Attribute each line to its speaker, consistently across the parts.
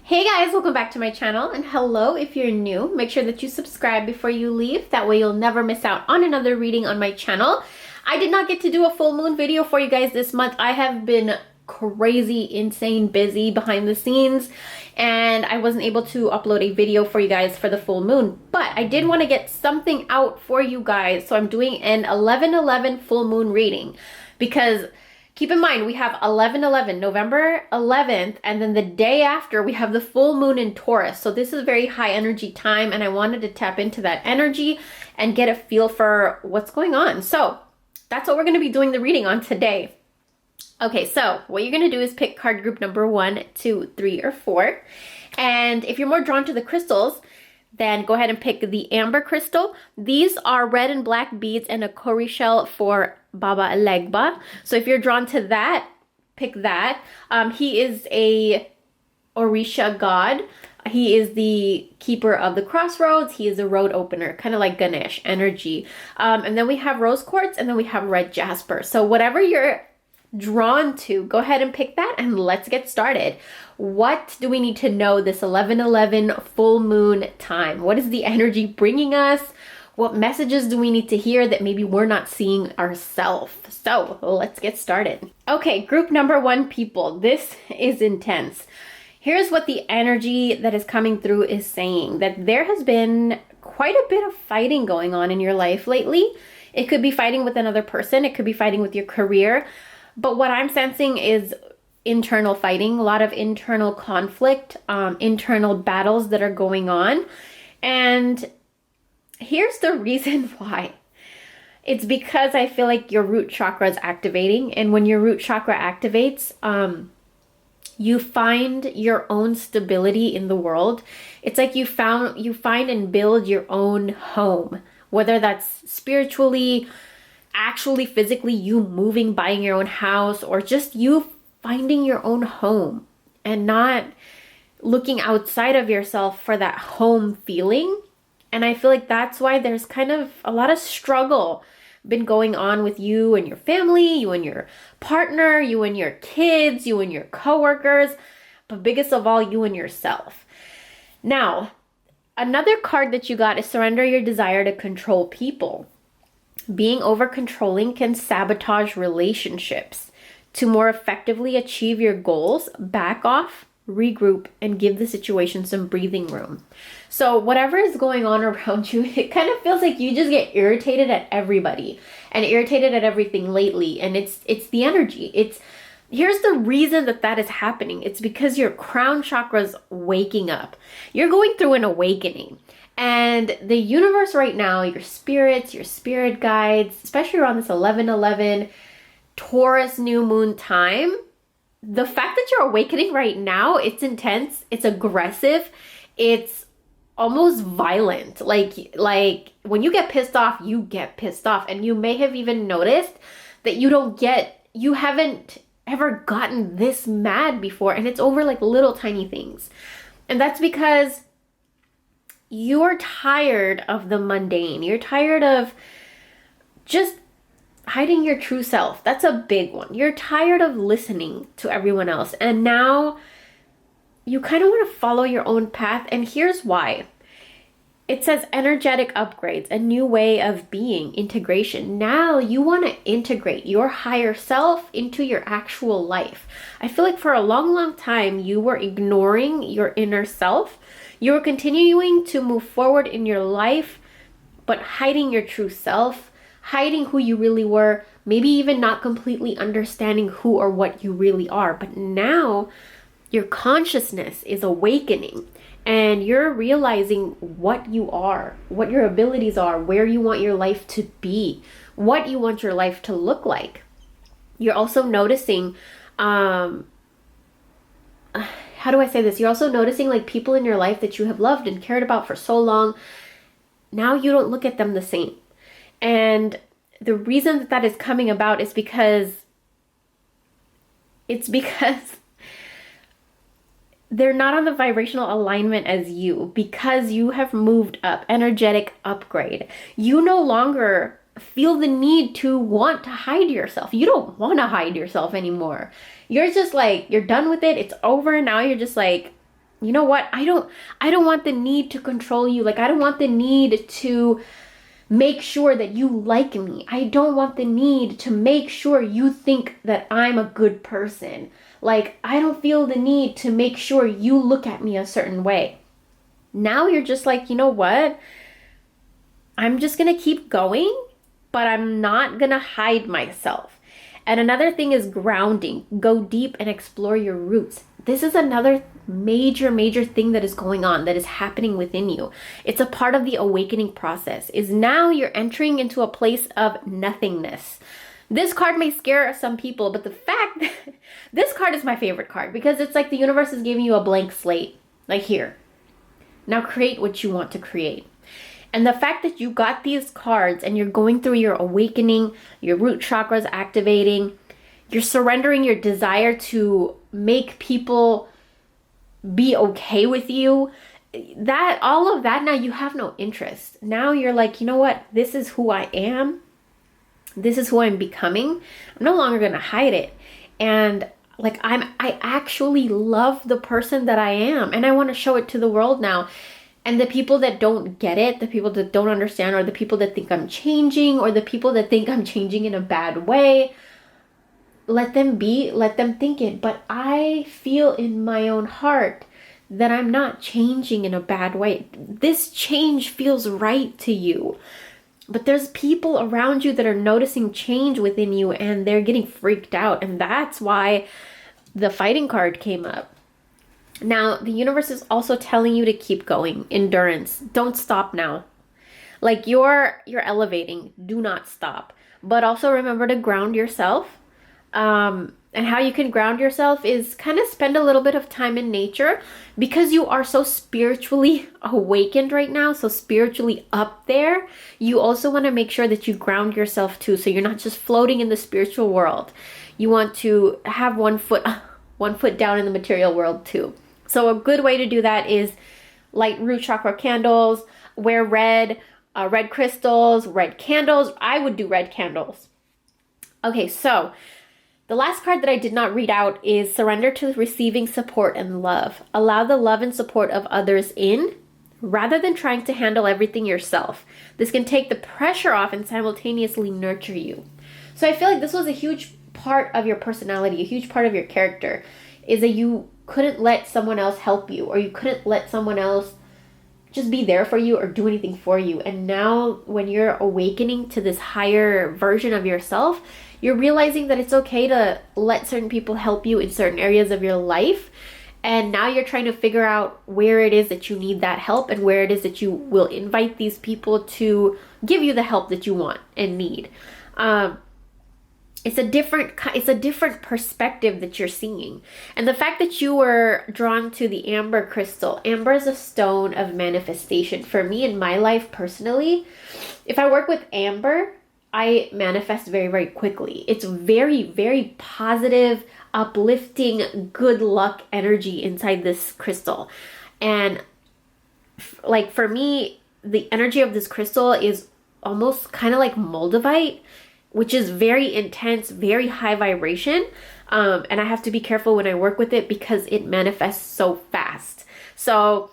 Speaker 1: Hey guys, welcome back to my channel, and hello if you're new. Make sure that you subscribe before you leave. That way you'll never miss out on another reading on my channel. I did not get to do a full moon video for you guys this month. I have been crazy, insane busy behind the scenes, and I wasn't able to upload a video for you guys for the full moon. But I did want to get something out for you guys, so I'm doing an 11/11 full moon reading because keep in mind, we have 11/11, November 11th, and then the day after we have the full moon in Taurus. So this is a very high energy time, and I wanted to tap into that energy and get a feel for what's going on. So that's what we're going to be doing the reading on today. Okay, so what you're going to do is pick card group number 1, 2, 3, or 4. And if you're more drawn to the crystals, then go ahead and pick the amber crystal. These are red and black beads and a cowrie shell for Baba Legba. So if you're drawn to that, pick that. He is a Orisha god. He is the keeper of the crossroads. He is a road opener, kind of like Ganesh energy. And then we have rose quartz, and then we have red jasper. So whatever you're drawn to, go ahead and pick that, and let's get started. What do we need to know this 11/11 full moon time? What is the energy bringing us? What messages do we need to hear that maybe we're not seeing ourselves? So let's get started. Okay, group number 1 people, this is intense. Here's what the energy that is coming through is saying, that there has been quite a bit of fighting going on in your life lately. It could be fighting with another person. It could be fighting with your career. But what I'm sensing is internal fighting, a lot of internal conflict, internal battles that are going on. And here's the reason why. It's because I feel like your root chakra is activating. And when your root chakra activates, you find your own stability in the world. It's like you find and build your own home, whether that's spiritually, actually physically, you moving, buying your own house, or just you finding your own home and not looking outside of yourself for that home feeling. And I feel like that's why there's kind of a lot of struggle been going on with you and your family, you and your partner, you and your kids, you and your coworkers, but biggest of all, you and yourself. Now, another card that you got is surrender your desire to control people. Being over controlling can sabotage relationships. To more effectively achieve your goals, back off, regroup, and give the situation some breathing room. So whatever is going on around you, it kind of feels like you just get irritated at everybody and irritated at everything lately. And it's the energy. Here's the reason that is happening. It's because your crown chakra's waking up. You're going through an awakening. And the universe right now, your spirits, your spirit guides, especially around this 11/11 Taurus new moon time, the fact that you're awakening right now, it's intense, it's aggressive, it's almost violent. Like when you get pissed off, you get pissed off. And you may have even noticed that you haven't ever gotten this mad before, and it's over like little tiny things. And that's because you're tired of the mundane. You're tired of just hiding your true self. That's a big one. You're tired of listening to everyone else. And now you kind of want to follow your own path. And here's why. It says energetic upgrades, a new way of being, integration. Now you want to integrate your higher self into your actual life. I feel like for a long, long time, you were ignoring your inner self. You were continuing to move forward in your life, but hiding your true self, hiding who you really were, maybe even not completely understanding who or what you really are. But now your consciousness is awakening and you're realizing what you are, what your abilities are, where you want your life to be, what you want your life to look like. You're also noticing, how do I say this? You're also noticing like people in your life that you have loved and cared about for so long. Now you don't look at them the same. And the reason that is coming about is because they're not on the vibrational alignment as you, because you have moved up, energetic upgrade. You no longer feel the need to want to hide yourself. You don't want to hide yourself anymore. You're just like, you're done with it. It's over. Now you're just like, you know what? I don't want the need to control you. Like, I don't want the need to make sure that you like me. I don't want the need to make sure you think that I'm a good person. Like, I don't feel the need to make sure you look at me a certain way. Now you're just like, you know what? I'm just going to keep going, but I'm not going to hide myself. And another thing is grounding. Go deep and explore your roots. This is another major thing that is going on, that is happening within you. It's a part of the awakening process. Is now you're entering into a place of nothingness. This card may scare some people, but the fact that this card is my favorite card, because it's like the universe is giving you a blank slate. Like, here, now create what you want to create. And the fact that you got these cards and you're going through your awakening, your root chakras activating, you're surrendering your desire to make people be okay with you, that all of that, now you have no interest. Now you're like, you know what? This is who I am. This is who I'm becoming. I'm no longer going to hide it. And like, I actually love the person that I am, and I want to show it to the world now. And the people that don't get it, the people that don't understand, or the people that think I'm changing, or the people that think I'm changing in a bad way, let them be, let them think it. But I feel in my own heart that I'm not changing in a bad way. This change feels right to you. But there's people around you that are noticing change within you, and they're getting freaked out. And that's why the fighting card came up. Now, the universe is also telling you to keep going. Endurance. Don't stop now. Like, you're elevating. Do not stop. But also remember to ground yourself. And how you can ground yourself is kind of spend a little bit of time in nature, because you are so spiritually awakened right now, so spiritually up there. You also want to make sure that you ground yourself too, so you're not just floating in the spiritual world. You want to have one foot down in the material world too. So a good way to do that is light root chakra candles, wear red crystals, red candles. I would do red candles. Okay, so the last card that I did not read out is surrender to receiving support and love. Allow the love and support of others in, rather than trying to handle everything yourself. This can take the pressure off and simultaneously nurture you. So I feel like this was a huge part of your personality, a huge part of your character, is that you couldn't let someone else help you, or you couldn't let someone else just be there for you or do anything for you. And now when you're awakening to this higher version of yourself, you're realizing that it's okay to let certain people help you in certain areas of your life. And now you're trying to figure out where it is that you need that help, and where it is that you will invite these people to give you the help that you want and need. It's a different perspective that you're seeing. And the fact that you were drawn to the amber crystal. Amber is a stone of manifestation. For me in my life personally, if I work with amber, I manifest very, very quickly. It's very positive, uplifting, good luck energy inside this crystal. And like for me, the energy of this crystal is almost kind of like moldavite, which is very intense, very high vibration. And I have to be careful when I work with it because it manifests so fast. So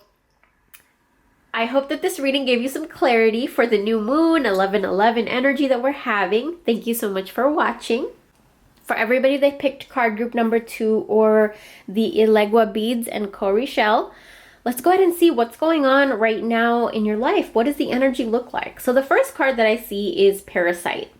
Speaker 1: I hope that this reading gave you some clarity for the new moon, 11/11 energy that we're having. Thank you so much for watching. For everybody that picked card group number 2 or the Ilegua beads and Cowrie shell, let's go ahead and see what's going on right now in your life. What does the energy look like? So the first card that I see is Parasite.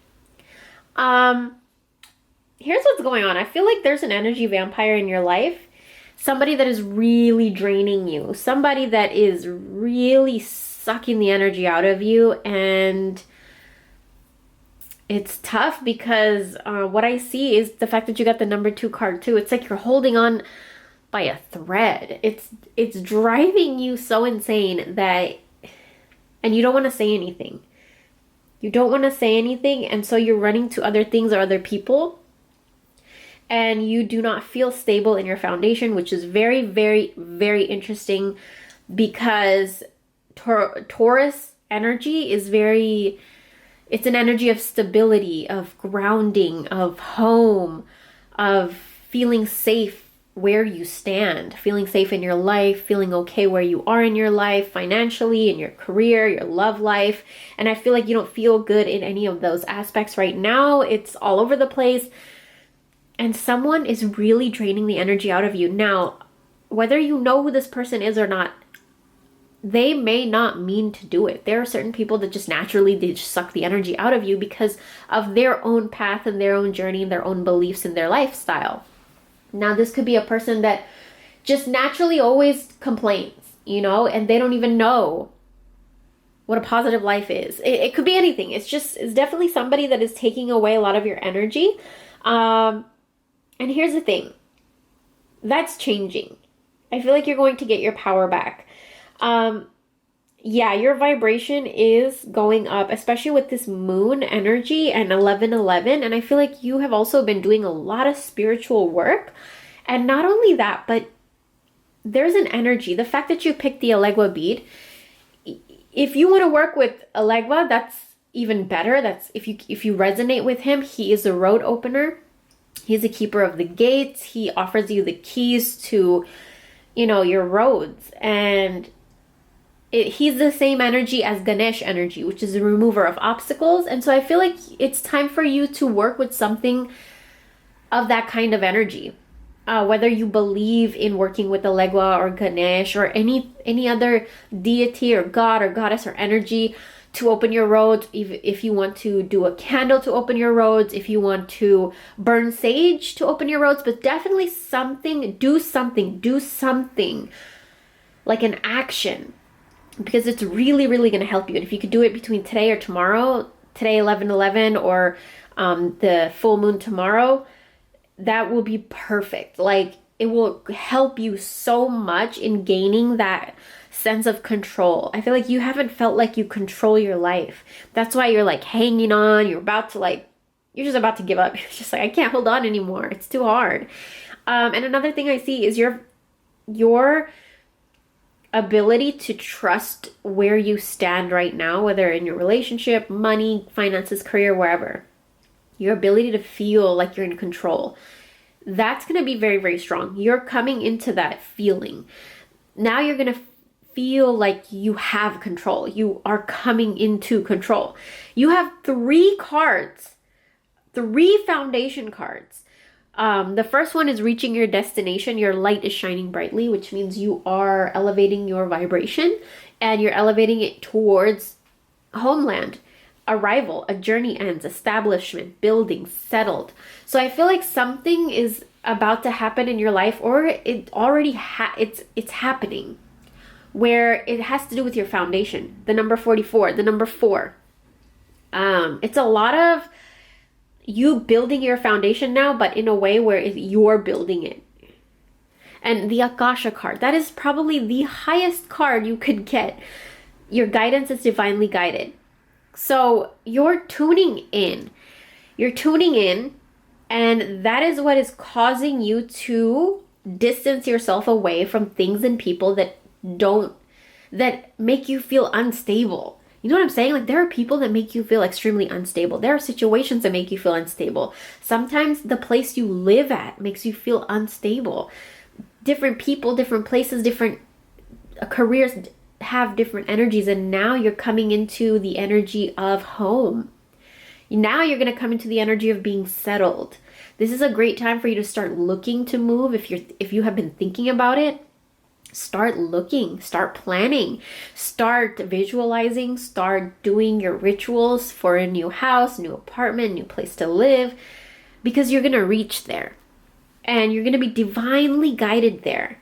Speaker 1: Here's what's going on. I feel like there's an energy vampire in your life. Somebody that is really draining you. Somebody that is really sucking the energy out of you. And it's tough because what I see is the fact that you got the number 2 card too. It's like you're holding on by a thread. It's driving you so insane that, and you don't want to say anything. You don't want to say anything, and so you're running to other things or other people, and you do not feel stable in your foundation, which is very interesting because Taurus energy is it's an energy of stability, of grounding, of home, of feeling safe where you stand, feeling safe in your life, feeling okay where you are in your life, financially, in your career, your love life. And I feel like you don't feel good in any of those aspects right now. It's all over the place. And someone is really draining the energy out of you. Now, whether you know who this person is or not, they may not mean to do it. There are certain people that just naturally, they just suck the energy out of you because of their own path and their own journey and their own beliefs and their lifestyle. Now, this could be a person that just naturally always complains, you know, and they don't even know what a positive life is. It could be anything. It's definitely somebody that is taking away a lot of your energy. And here's the thing. That's changing. I feel like you're going to get your power back. Yeah, your vibration is going up, especially with this moon energy and 1111. And I feel like you have also been doing a lot of spiritual work. And not only that, but there's an energy. The fact that you picked the Elegua bead, if you want to work with Elegua, that's even better. That's if you resonate with him. He is a road opener. He's a keeper of the gates. He offers you the keys to, you know, your roads. And he's the same energy as Ganesh energy, which is a remover of obstacles. And so I feel like it's time for you to work with something of that kind of energy. Whether you believe in working with Elegua or Ganesh or any other deity or god or goddess or energy to open your roads, if you want to do a candle to open your roads, if you want to burn sage to open your roads, but definitely do something like an action, because it's really, really going to help you. And if you could do it between today or tomorrow, today 11/11 or the full moon tomorrow, that will be perfect. Like, it will help you so much in gaining that sense of control. I feel like you haven't felt like you control your life. That's why you're like hanging on. You're just about to give up. You're just like, I can't hold on anymore. It's too hard. And another thing I see is your ability to trust where you stand right now, whether in your relationship, money, finances, career, wherever. Your ability to feel like you're in control. That's going to be very, very strong. You're coming into that feeling. Now you're going to feel like you have control. You are coming into control. You have 3 cards, 3 foundation cards. The first one is reaching your destination. Your light is shining brightly, which means you are elevating your vibration and you're elevating it towards homeland, arrival, a journey ends, establishment, building, settled. So I feel like something is about to happen in your life, or it already it's happening, where it has to do with your foundation. The number 44, the number 4. It's a lot of you building your foundation now, but in a way where you're building it. And the Akasha card, that is probably the highest card you could get. Your guidance is divinely guided. So you're tuning in, and that is what is causing you to distance yourself away from things and people that make you feel unstable. You know what I'm saying? Like, there are people that make you feel extremely unstable. There are situations that make you feel unstable. Sometimes the place you live at makes you feel unstable. Different people, different places, different careers have different energies, and now you're coming into the energy of home. Now you're going to come into the energy of being settled. This is a great time for you to start looking to move. If you have been thinking about it, start looking, start planning, start visualizing, start doing your rituals for a new house, new apartment, new place to live, because you're going to reach there and you're going to be divinely guided there.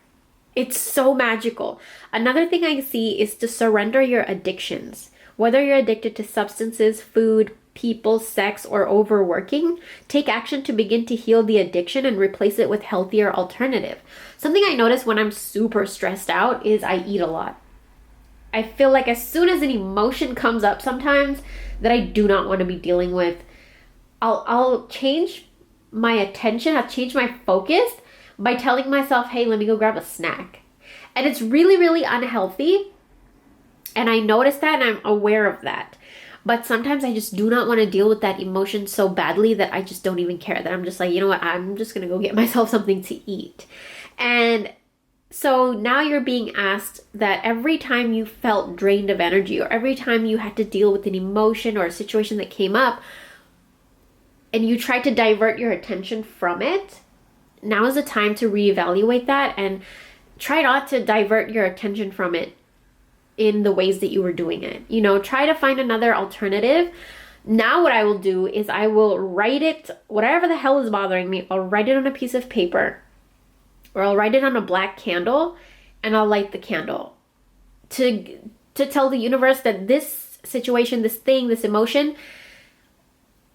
Speaker 1: It's so magical. Another thing I see is to surrender your addictions. Whether you're addicted to substances, food, people, sex, or overworking, take action to begin to heal the addiction and replace it with healthier alternative. Something I notice when I'm super stressed out is I eat a lot. I feel like as soon as an emotion comes up sometimes that I do not want to be dealing with, I'll change my attention, I'll change my focus by telling myself, hey, let me go grab a snack. And it's really, really unhealthy. And I notice that and I'm aware of that. But sometimes I just do not want to deal with that emotion so badly that I just don't even care. That I'm just like, you know what? I'm just going to go get myself something to eat. And so now you're being asked that every time you felt drained of energy, or every time you had to deal with an emotion or a situation that came up, and you tried to divert your attention from it, now is the time to reevaluate that and try not to divert your attention from it in the ways that you were doing it. You know, try to find another alternative. Now what I will do is I will write it, whatever the hell is bothering me, I'll write it on a piece of paper, or I'll write it on a black candle, and I'll light the candle to tell the universe that this situation, this thing, this emotion,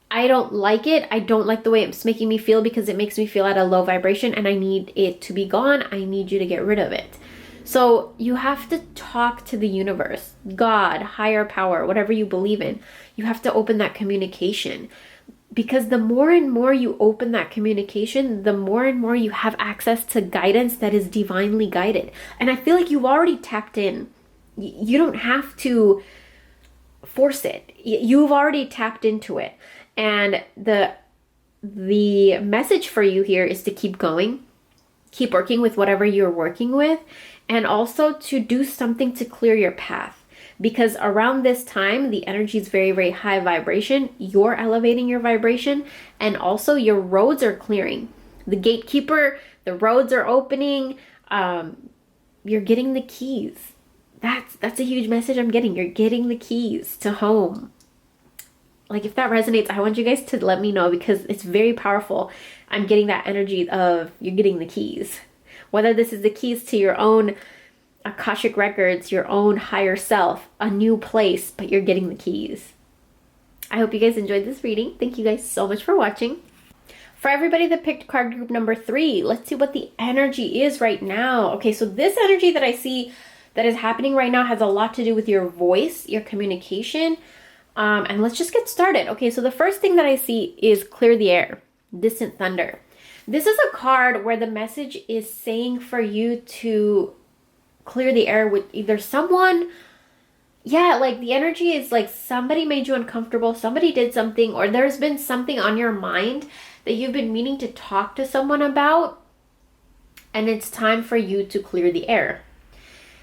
Speaker 1: I don't like it. I don't like the way it's making me feel, because it makes me feel at a low vibration, and I need it to be gone. I need you to get rid of it. So you have to talk to the universe, God, higher power, whatever you believe in. You have to open that communication, because the more and more you open that communication, the more and more you have access to guidance that is divinely guided. And I feel like you've already tapped in. You don't have to force it. You've already tapped into it. And the message for you here is to keep going, keep working with whatever you're working with, and also to do something to clear your path. Because around this time, the energy is very, very high vibration. You're elevating your vibration, and also your roads are clearing. The gatekeeper, the roads are opening. You're getting the keys. That's a huge message I'm getting. You're getting the keys to home. Like, if that resonates, I want you guys to let me know, because it's very powerful. I'm getting that energy of you're getting the keys. Whether this is the keys to your own Akashic records, your own higher self, a new place, but you're getting the keys. I hope you guys enjoyed this reading. Thank you guys so much for watching. For everybody that picked card group number 3, let's see what the energy is right now. Okay, so this energy that I see that is happening right now has a lot to do with your voice, your communication. And let's just get started. Okay, so the first thing that I see is clear the air, distant thunder. This is a card where the message is saying for you to clear the air with either someone. Yeah, like the energy is like somebody made you uncomfortable, somebody did something, or there's been something on your mind that you've been meaning to talk to someone about, and it's time for you to clear the air.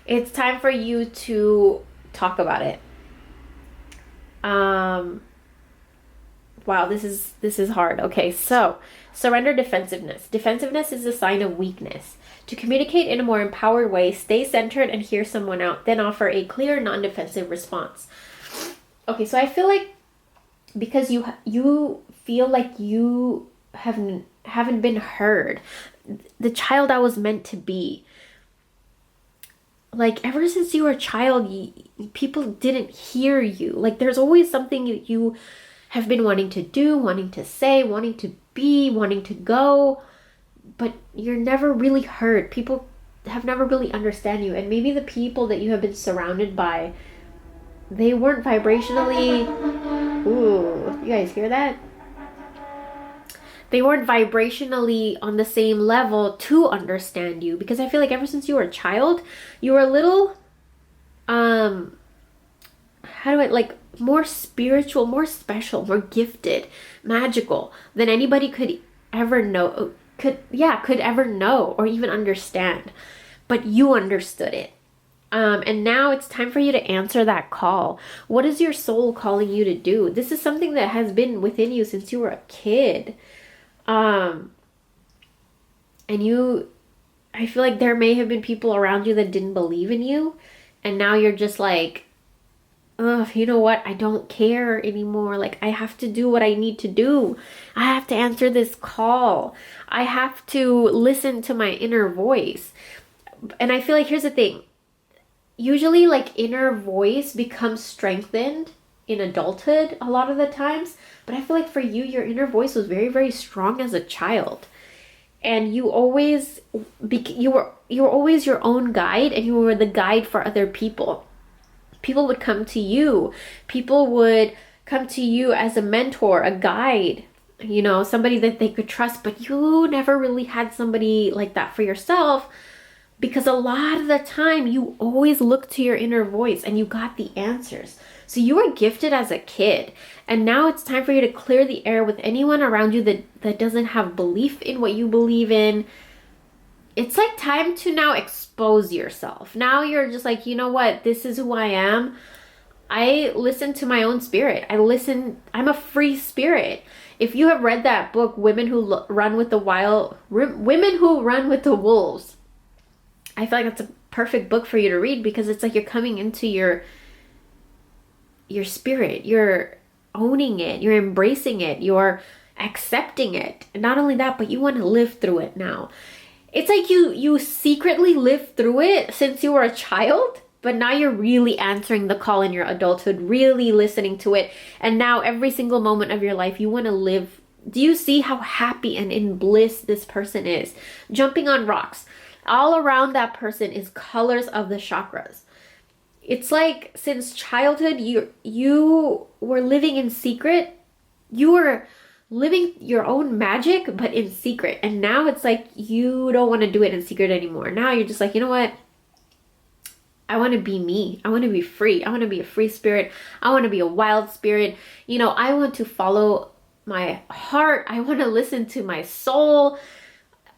Speaker 1: It's time for you to talk about it. Wow, this is hard. Okay, so surrender defensiveness. Defensiveness is a sign of weakness. To communicate in a more empowered way, stay centered and hear someone out, then offer a clear, non-defensive response. Okay, so I feel like because you feel like you haven't been heard, the child I was meant to be. Like, ever since you were a child, people didn't hear you. Like, there's always something you have been wanting to do, wanting to say, wanting to be, wanting to go, but you're never really heard. People have never really understand you. And maybe the people that you have been surrounded by, they weren't vibrationally... Ooh, you guys hear that? They weren't vibrationally on the same level to understand you, because I feel like ever since you were a child, you were a little, more spiritual, more special, more gifted, magical than anybody could ever know, could ever know or even understand. But you understood it. And now it's time for you to answer that call. What is your soul calling you to do? This is something that has been within you since you were a kid. And I feel like there may have been people around you that didn't believe in you, and now you're just like, oh, you know what? I don't care anymore. Like, I have to do what I need to do. I have to answer this call. I have to listen to my inner voice. And I feel like, here's the thing. Usually, like, inner voice becomes strengthened in adulthood a lot of the times. But I feel like for you, your inner voice was very, very strong as a child. And you were always your own guide, and you were the guide for other people. People would come to you. People would come to you as a mentor, a guide, you know, somebody that they could trust. But you never really had somebody like that for yourself, because a lot of the time you always looked to your inner voice and you got the answers. So you were gifted as a kid, and now it's time for you to clear the air with anyone around you that doesn't have belief in what you believe in. it's like time to now expose yourself. Now you're just like, you know what? This is who I am. I listen to my own spirit. I'm a free spirit. If you have read that book, Women Who Run with the Wolves, I feel like that's a perfect book for you to read, because it's like you're coming into your spirit. You're owning it. You're embracing it. You're accepting it. And not only that, but you want to live through it now. It's like you secretly lived through it since you were a child, but now you're really answering the call in your adulthood, really listening to it. And now every single moment of your life, you want to live. Do you see how happy and in bliss this person is? Jumping on rocks. All around that person is colors of the chakras. It's like since childhood, you were living in secret. You were living your own magic, but in secret. And now it's like you don't want to do it in secret anymore. Now you're just like, you know what? I want to be me. I want to be free. I want to be a free spirit. I want to be a wild spirit. You know, I want to follow my heart. I want to listen to my soul.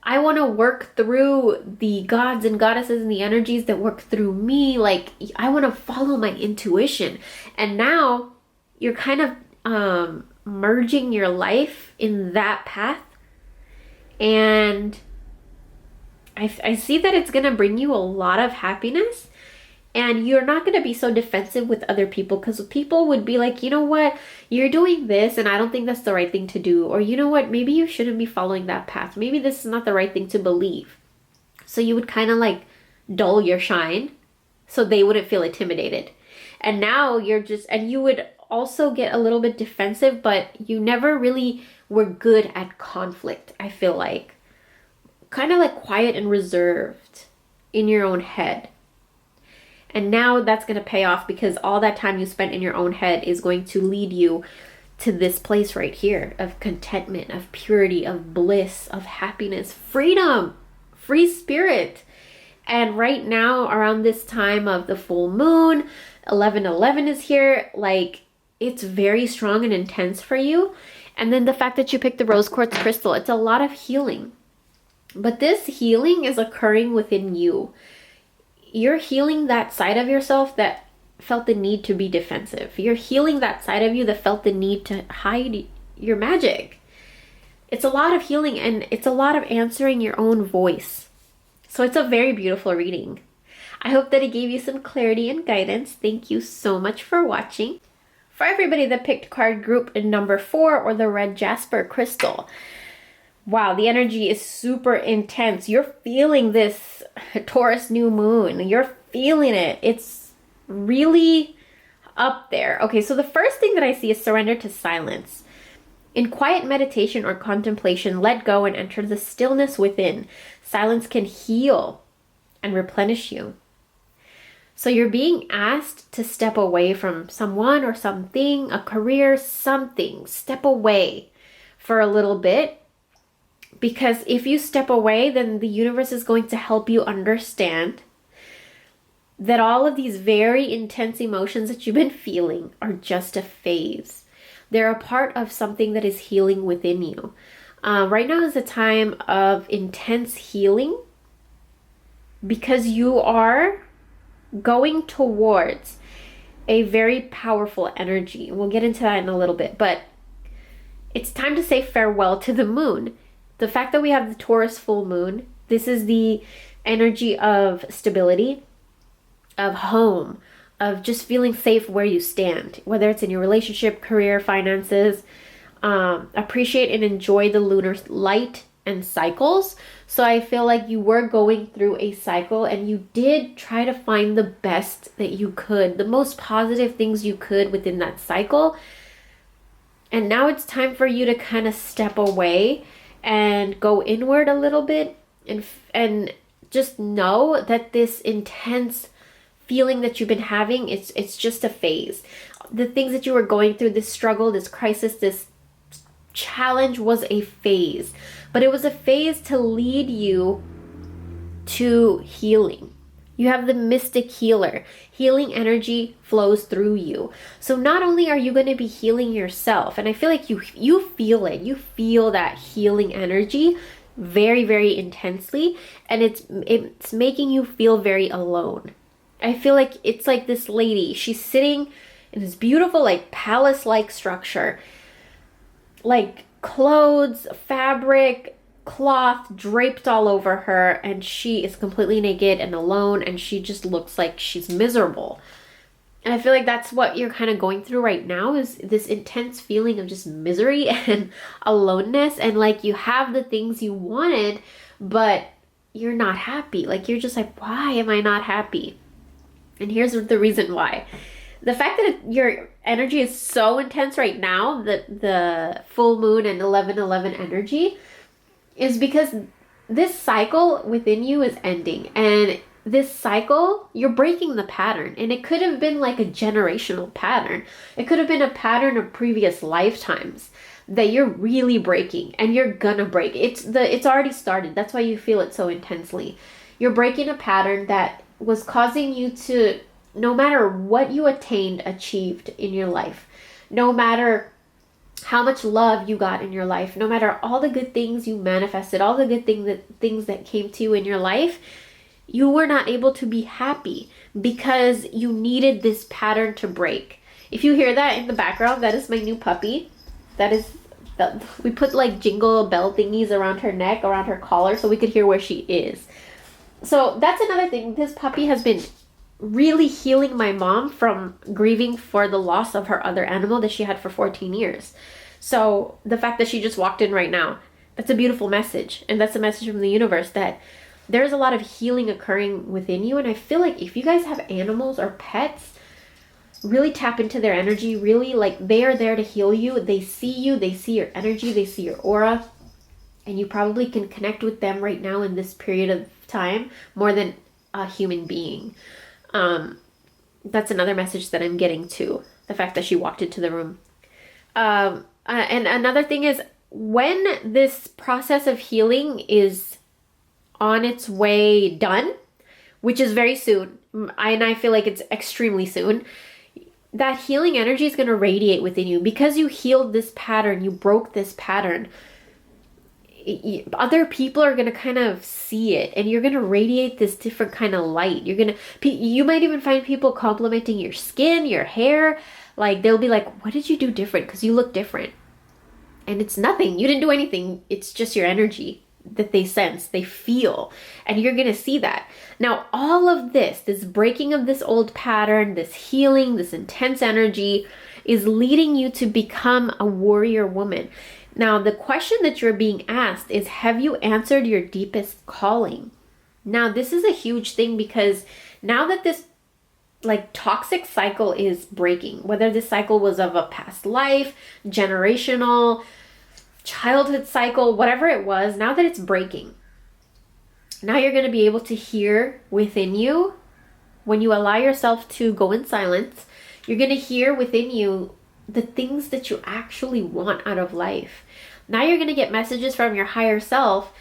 Speaker 1: I want to work through the gods and goddesses and the energies that work through me. Like, I want to follow my intuition. And now you're kind of merging your life in that path. And I see that it's going to bring you a lot of happiness. And you're not going to be so defensive with other people, because people would be like, you know what, you're doing this and I don't think that's the right thing to do. Or you know what, maybe you shouldn't be following that path. Maybe this is not the right thing to believe. So you would kind of like dull your shine so they wouldn't feel intimidated. And now you're just, and you would also get a little bit defensive, but you never really were good at conflict, I feel like. Kind of like quiet and reserved in your own head. And now that's going to pay off, because all that time you spent in your own head is going to lead you to this place right here of contentment, of purity, of bliss, of happiness, freedom, free spirit. And right now, around this time of the full moon, 11/11 is here. Like, it's very strong and intense for you. And then the fact that you picked the rose quartz crystal, it's a lot of healing. But this healing is occurring within you. You're healing that side of yourself that felt the need to be defensive. You're healing that side of you that felt the need to hide your magic. It's a lot of healing, and it's a lot of answering your own voice. So it's a very beautiful reading. I hope that it gave you some clarity and guidance. Thank you so much for watching. For everybody that picked card group in number 4 or the red Jasper crystal, wow, the energy is super intense. You're feeling this Taurus new moon. You're feeling it. It's really up there. Okay, so the first thing that I see is surrender to silence. In quiet meditation or contemplation, let go and enter the stillness within. Silence can heal and replenish you. So you're being asked to step away from someone or something, a career, something. Step away for a little bit. Because if you step away, then the universe is going to help you understand that all of these very intense emotions that you've been feeling are just a phase. They're a part of something that is healing within you. Right now is a time of intense healing, because you are going towards a very powerful energy. We'll get into that in a little bit, but it's time to say farewell to the moon. The fact that we have the Taurus full moon, this is the energy of stability, of home, of just feeling safe where you stand, whether it's in your relationship, career, finances. Appreciate and enjoy the lunar light and cycles. So I feel like you were going through a cycle, and you did try to find the best that you could, the most positive things you could within that cycle. And now it's time for you to kind of step away and go inward a little bit, and just know that this intense feeling that you've been having, it's just a phase. The things that you were going through, this struggle, this crisis, this challenge was a phase, but it was a phase to lead you to healing. You have the mystic healer. Healing energy flows through you. So not only are you going to be healing yourself, and I feel like you feel it. You feel that healing energy very, very intensely, and it's making you feel very alone. I feel like it's like this lady, she's sitting in this beautiful like palace-like structure, like clothes, fabric, cloth draped all over her, and she is completely naked and alone, and she just looks like she's miserable. And I feel like that's what you're kind of going through right now, is this intense feeling of just misery and aloneness, and like you have the things you wanted, but you're not happy. Like you're just like, why am I not happy? And here's the reason why. The fact that your energy is so intense right now, the full moon and 11/11 energy, is because this cycle within you is ending. And this cycle, you're breaking the pattern. And it could have been like a generational pattern. It could have been a pattern of previous lifetimes that you're really breaking, and you're gonna break. It's already started. That's why you feel it so intensely. You're breaking a pattern that was causing you to, no matter what you achieved in your life, no matter how much love you got in your life, no matter all the good things you manifested, all the good things that came to you in your life, you were not able to be happy because you needed this pattern to break. If you hear that in the background, that is my new puppy. We put like jingle bell thingies around her neck, around her collar, so we could hear where she is. So that's another thing. This puppy has been really healing my mom from grieving for the loss of her other animal that she had for 14 years. So the fact that she just walked in right now, that's a beautiful message. And that's a message from the universe that there's a lot of healing occurring within you. And I feel like if you guys have animals or pets, really tap into their energy. Really, like, they are there to heal you. They see you. They see your energy. They see your aura. And you probably can connect with them right now in this period of time more than a human being. That's another message that I'm getting too. The fact that she walked into the room. And another thing is, when this process of healing is on its way done, which is very soon, and I feel like it's extremely soon, that healing energy is going to radiate within you. Because you healed this pattern, you broke this pattern, other people are going to kind of see it, and you're going to radiate this different kind of light. You might even find people complimenting your skin, your hair. Like, they'll be like, what did you do different? Because you look different. And it's nothing. You didn't do anything. It's just your energy that they sense, they feel, and you're going to see that. Now, all of this breaking of this old pattern, this healing, this intense energy is leading you to become a warrior woman. Now, the question that you're being asked is, have you answered your deepest calling? Now, this is a huge thing, because now that this like toxic cycle is breaking, whether this cycle was of a past life, generational, childhood cycle, whatever it was, now that it's breaking, now you're going to be able to hear within you. When you allow yourself to go in silence, you're going to hear within you the things that you actually want out of life. Now you're going to get messages from your higher self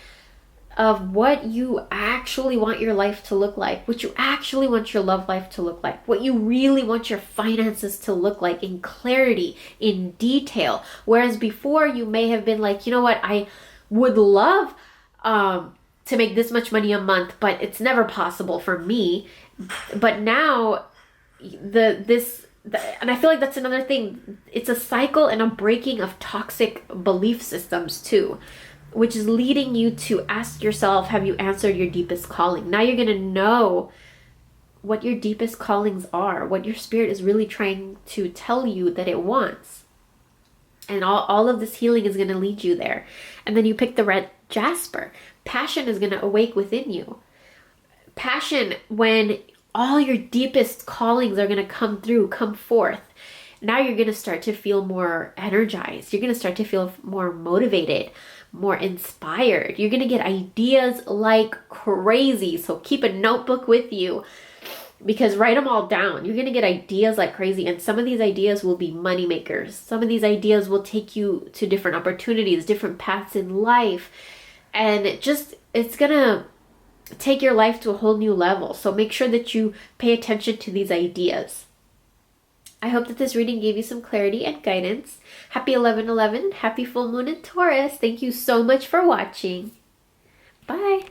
Speaker 1: of what you actually want your life to look like, what you actually want your love life to look like, what you really want your finances to look like in clarity, in detail. Whereas before you may have been like, you know what, I would love to make this much money a month, but it's never possible for me. But now and I feel like that's another thing. It's a cycle and a breaking of toxic belief systems too, which is leading you to ask yourself, have you answered your deepest calling? Now you're going to know what your deepest callings are, what your spirit is really trying to tell you that it wants. And all of this healing is going to lead you there. And then you pick the red Jasper. Passion is going to awake within you. Passion, when all your deepest callings are going to come forth. Now you're going to start to feel more energized. You're going to start to feel more motivated, more inspired. You're going to get ideas like crazy. So keep a notebook with you, because write them all down. You're going to get ideas like crazy. And some of these ideas will be money makers. Some of these ideas will take you to different opportunities, different paths in life. And it's going to take your life to a whole new level. So make sure that you pay attention to these ideas. I hope that this reading gave you some clarity and guidance. Happy 11/11. Happy full moon in Taurus. Thank you so much for watching. Bye.